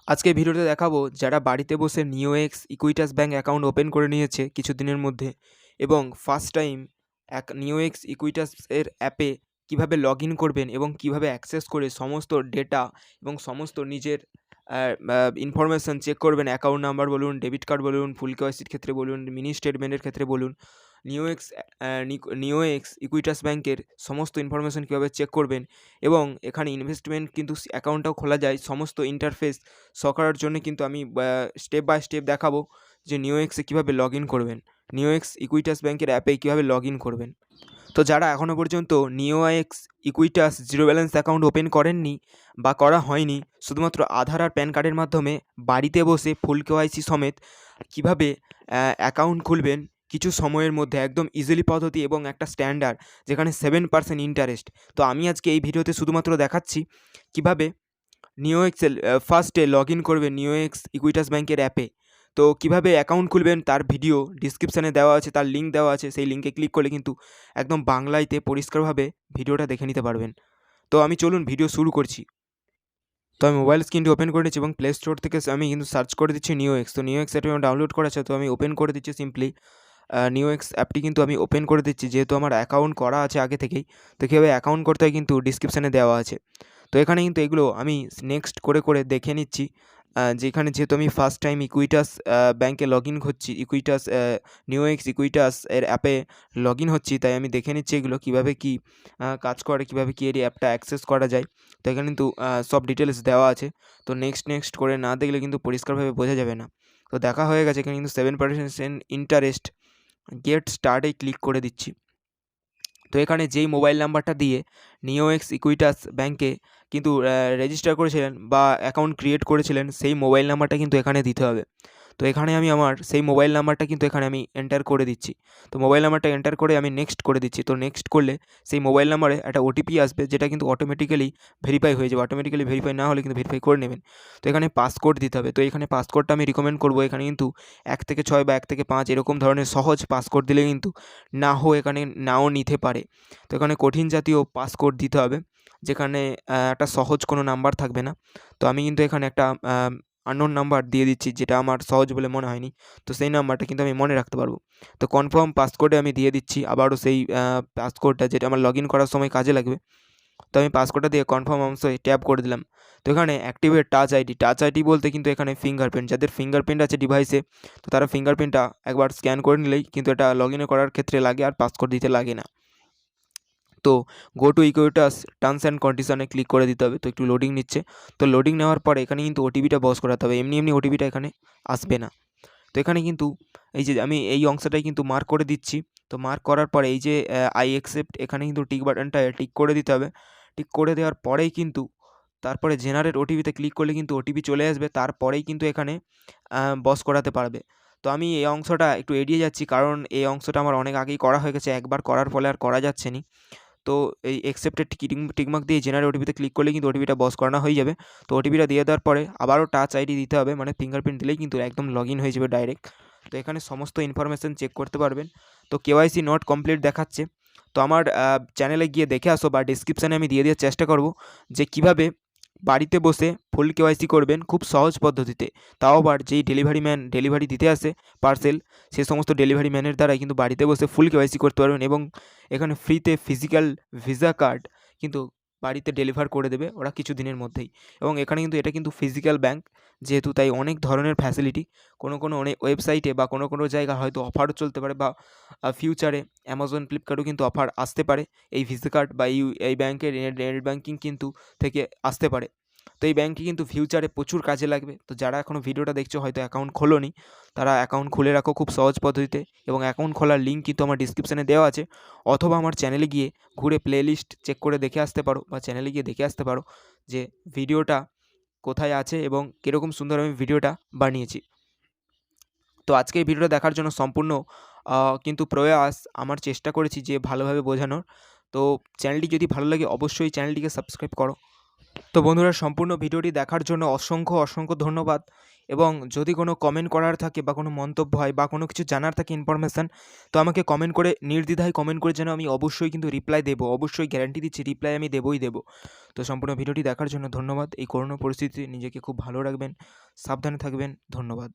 আজকে ভিডিওতে দেখাবো যারা বাড়িতে বসে নিওএক্স ইকুইটাস ব্যাঙ্ক অ্যাকাউন্ট ওপেন করে নিয়েছে কিছুদিনের মধ্যে এবং ফার্স্ট টাইম নিওএক্স ইকুইটাস এর অ্যাপে কীভাবে লগ ইন করবেন এবং কীভাবে অ্যাক্সেস করে সমস্ত ডেটা এবং সমস্ত নিজের ইনফরমেশান চেক করবেন। অ্যাকাউন্ট নাম্বার বলুন, ডেবিট কার্ড বলুন, ফুল কেওয়াইসির ক্ষেত্রে বলুন, মিনি স্টেটমেন্টের ক্ষেত্রে বলুন, নিওএক্স ইকুইটাস ব্যাঙ্কের সমস্ত ইনফরমেশান কীভাবে চেক করবেন এবং এখানে ইনভেস্টমেন্ট কিন্তু অ্যাকাউন্টটাও খোলা যায়। সমস্ত ইন্টারফেস করার জন্য কিন্তু আমি স্টেপ বাই স্টেপ দেখাবো যে নিওএক্সে কীভাবে লগ ইন করবেন, নিওএক্স ইকুইটাস ব্যাঙ্কের অ্যাপে কীভাবে লগ ইন করবেন। তো যারা এখনও পর্যন্ত NeoX Equitas zero balance account open করেননি বা করা হয়নি, শুধুমাত্র আধার আর প্যান কার্ডের মাধ্যমে বাড়িতে বসে ফুল কেওয়াইসি সমেত কীভাবে অ্যাকাউন্ট খুলবেন কিছু সময়ের মধ্যে, একদম ইজিলি পদ্ধতি এবং একটা স্ট্যান্ডার্ড যেখানে 7% ইন্টারেস্ট। তো আমি আজকে এই ভিডিওতে শুধুমাত্র দেখাচ্ছি কীভাবে নিওএক্সের ফার্স্টে লগ ইন করবেন নিওএক্স ইকুইটাস ব্যাঙ্কের অ্যাপে। তো কীভাবে অ্যাকাউন্ট খুলবেন তার ভিডিও ডিসক্রিপশানে দেওয়া আছে, তার লিঙ্ক দেওয়া আছে। সেই লিঙ্কে ক্লিক করলে কিন্তু একদম বাংলাতে পরিষ্কারভাবে ভিডিওটা দেখে নিতে পারবেন। তো আমি চলুন ভিডিও শুরু করছি। তো আমি মোবাইল স্ক্রিনটি ওপেন করে নিচ্ছি এবং প্লে স্টোর থেকে আমি কিন্তু সার্চ করে দিচ্ছি নিওএক্স। তো নিওএক্স অ্যাপটি আমার ডাউনলোড করা আছে, তো আমি ওপেন করে দিচ্ছি সিম্পলি। নিওএক্স অ্যাপটি কিন্তু আমি ওপেন করে দিচ্ছি যেহেতু আমার অ্যাকাউন্ট করা আছে আগে থেকেই। তো কীভাবে অ্যাকাউন্ট করতে হয় কিন্তু ডিসক্রিপশানে দেওয়া আছে। তো এখানে কিন্তু এগুলো আমি নেক্সট করে করে দেখে নিচ্ছি। যেখানে যেহেতু আমি ফার্স্ট টাইম ইকুইটাস ব্যাঙ্কে লগ ইন হচ্ছি, নিওএক্স ইকুইটাস এর অ্যাপে লগ ইন হচ্ছি, তাই আমি দেখে নিচ্ছি এগুলো কীভাবে কী কাজ করে, কীভাবে কী এই অ্যাপটা অ্যাক্সেস করা যায়। তো এখানে কিন্তু সব ডিটেলস দেওয়া আছে। তো নেক্সট করে না দেখলে কিন্তু পরিষ্কারভাবে বোঝা যাবে না। তো দেখা হয়ে গেছে, এখানে কিন্তু 7% ইন্টারেস্ট, গেট স্টার্টে ক্লিক করে দিচ্ছি। তো এখানে যেই মোবাইল নাম্বারটা দিয়ে নিওএক্স ইকুইটাস ব্যাঙ্কে কিন্তু রেজিস্টার করেছিলেন বা অ্যাকাউন্ট ক্রিয়েট করেছিলেন, সেই মোবাইল নাম্বারটা কিন্তু এখানে দিতে হবে। তো এখানে আমি আমার সেই মোবাইল নাম্বারটা কিন্তু এখানে আমি এন্টার করে দিচ্ছি। তো মোবাইল নাম্বারটা এন্টার করে আমি নেক্সট করে দিচ্ছি। তো নেক্সট করলে সেই মোবাইল নাম্বারে একটা ওটিপি আসবে, যেটা কিন্তু অটোমেটিক্যালি ভেরিফাই হয়ে যাবে। অটোমেটিক্যালি ভেরিফাই না হলে কিন্তু ভেরিফাই করে নেবেন। তো এখানে পাসকোড দিতে হবে। তো এখানে পাসকোডটা আমি রিকমেন্ড করবো। এখানে কিন্তু 1 থেকে 6 বা 1 থেকে 5 এরকম ধরনের সহজ পাসকোড দিলে কিন্তু এখানে নাও নিতে পারে। তো এখানে কঠিন জাতীয় পাসকোড দিতে হবে, যেখানে একটা সহজ কোনো নাম্বার থাকবে না। তো আমি কিন্তু এখানে একটা আননোন নাম্বার দিয়ে দিচ্ছি, যেটা আমার সহজ বলে মনে হয়নি। তো সেই নাম্বারটা কিন্তু আমি মনে রাখতে পারবো। তো কনফার্ম পাসকোডে আমি দিয়ে দিচ্ছি আবারও সেই পাসকোডটা, যেটা আমার লগ ইন করার সময় কাজে লাগবে। তো আমি পাসকোডটা দিয়ে কনফার্ম অংশে ট্যাপ করে দিলাম। তো এখানে অ্যাক্টিভেট টাচ আইডি বলতে কিন্তু এখানে ফিঙ্গারপ্রিন্ট, যাদের ফিঙ্গারপ্রিন্ট আছে ডিভাইসে, তো তারা ফিঙ্গারপ্রিন্টটা একবার স্ক্যান করে নিলেই কিন্তু এটা লগ ইন করার ক্ষেত্রে লাগে, আর পাসকোড দিতে লাগে না। তো go to Equitas terms and কন্ডিশনে ক্লিক করে দিতে হবে। তো একটু লোডিং নিচ্ছে। তো লোডিং নেওয়ার পরে এখানে কিন্তু ওটিপিটা বস করাতে হবে, এমনি ওটিপিটা এখানে আসবে না। তো এখানে কিন্তু এই যে আমি এই অংশটাই কিন্তু মার্ক করে দিচ্ছি। তো মার্ক করার পরে এই যে আই অ্যাকসেপ্ট, এখানে কিন্তু টিক বাটনটা টিক করে দিতে হবে। টিক করে দেওয়ার পরেই কিন্তু তারপরে জেনারেট ওটিপিতে ক্লিক করলে কিন্তু ওটিপি চলে আসবে। তারপরেই কিন্তু এখানে বস করাতে পারবে। তো আমি এই অংশটা একটু এড়িয়ে যাচ্ছি, কারণ এই অংশটা আমার অনেক আগেই করা হয়ে গেছে। একবার করার ফলে আর করা যাচ্ছে না। তো এই অ্যাকসেপ্টেড টিকমার্ক দিয়ে জেনারেট ওটিপিতে ক্লিক করলে কিন্তু ওটিপিটা বস করানো হয়ে যাবে। তো ওটিপিটা দিয়ে দেওয়ার পরে আবারও টাচ আইডি দিতে হবে, মানে ফিঙ্গারপ্রিন্ট দিলেই কিন্তু একদম লগ ইন হয়ে যাবে ডাইরেক্ট। তো এখানে সমস্ত ইনফরমেশান চেক করতে পারবেন। তো কেওয়াইসি নট কমপ্লিট দেখাচ্ছে। তো আমার চ্যানেলে গিয়ে দেখে আসো, বা ডিসক্রিপশানে আমি দিয়ে দেওয়ার চেষ্টা করব যে কীভাবে বাড়িতে বসে ফুল কেওয়াইসি করবেন খুব সহজ পদ্ধতিতে। তাও আবার যেই ডেলিভারি দিতে আসে পার্সেল, সে সমস্ত ডেলিভারি ম্যানের দ্বারাই কিন্তু বাড়িতে বসে ফুল কেওয়াইসি করতে পারবেন এবং এখানে ফ্রিতে ফিজিক্যাল ভিসা কার্ড কিন্তু বাড়িতে ডেলিভার করে দেবে ওরা কিছু দিনের মধ্যেই। এবং এখানে কিন্তু এটা কিন্তু ফিজিক্যাল ব্যাঙ্ক যেহেতু, তাই অনেক ধরনের ফ্যাসিলিটি কোনো অনেক ওয়েবসাইটে বা কোনো জায়গায় হয়তো অফারও চলতে পারে, বা ফিউচারে অ্যামাজন, ফ্লিপকার্টও কিন্তু অফার আসতে পারে এই ভিসা কার্ড বা এই ব্যাঙ্কের নেট ব্যাঙ্কিং কিন্তু থেকে আসতে পারে। তো এই ব্যাঙ্কটি কিন্তু ফিউচারে প্রচুর কাজে লাগবে। তো যারা এখনও ভিডিওটা দেখছো হয়তো অ্যাকাউন্ট খোলোনি, তারা অ্যাকাউন্ট খুলে রাখো খুব সহজ পদ্ধতিতে, এবং অ্যাকাউন্ট খোলার লিঙ্ক কিন্তু আমার ডিসক্রিপশানে দেওয়া আছে, অথবা আমার চ্যানেলে গিয়ে ঘুরে প্লেলিস্ট চেক করে দেখে আসতে পারো, বা চ্যানেলে গিয়ে দেখে আসতে পারো যে ভিডিওটা কোথায় আছে এবং কীরকম সুন্দর আমি ভিডিওটা বানিয়েছি। তো আজকে এই ভিডিওটা দেখার জন্য সম্পূর্ণ কিন্তু প্রয়াস আমার চেষ্টা করেছি যে ভালোভাবে বোঝানোর। তো চ্যানেলটি যদি ভালো লাগে অবশ্যই চ্যানেলটিকে সাবস্ক্রাইব করো। তো বন্ধুরা, সম্পূর্ণ ভিডিওটি দেখার জন্য অসংখ্য ধন্যবাদ। এবং যদি কোনো কমেন্ট করার থাকে বা কোনো মন্তব্য হয় বা কোনো কিছু জানার থাকে ইনফরমেশান, তো আমাকে কমেন্ট করে নির্দ্বিধায় কমেন্ট করে যেন, আমি অবশ্যই কিন্তু রিপ্লাই দেবো। অবশ্যই গ্যারান্টি দিচ্ছি, রিপ্লাই আমি দেবই দেবো। তো সম্পূর্ণ ভিডিওটি দেখার জন্য ধন্যবাদ। এই করোনা পরিস্থিতিতে নিজেকে খুব ভালো রাখবেন, সাবধানে থাকবেন। ধন্যবাদ।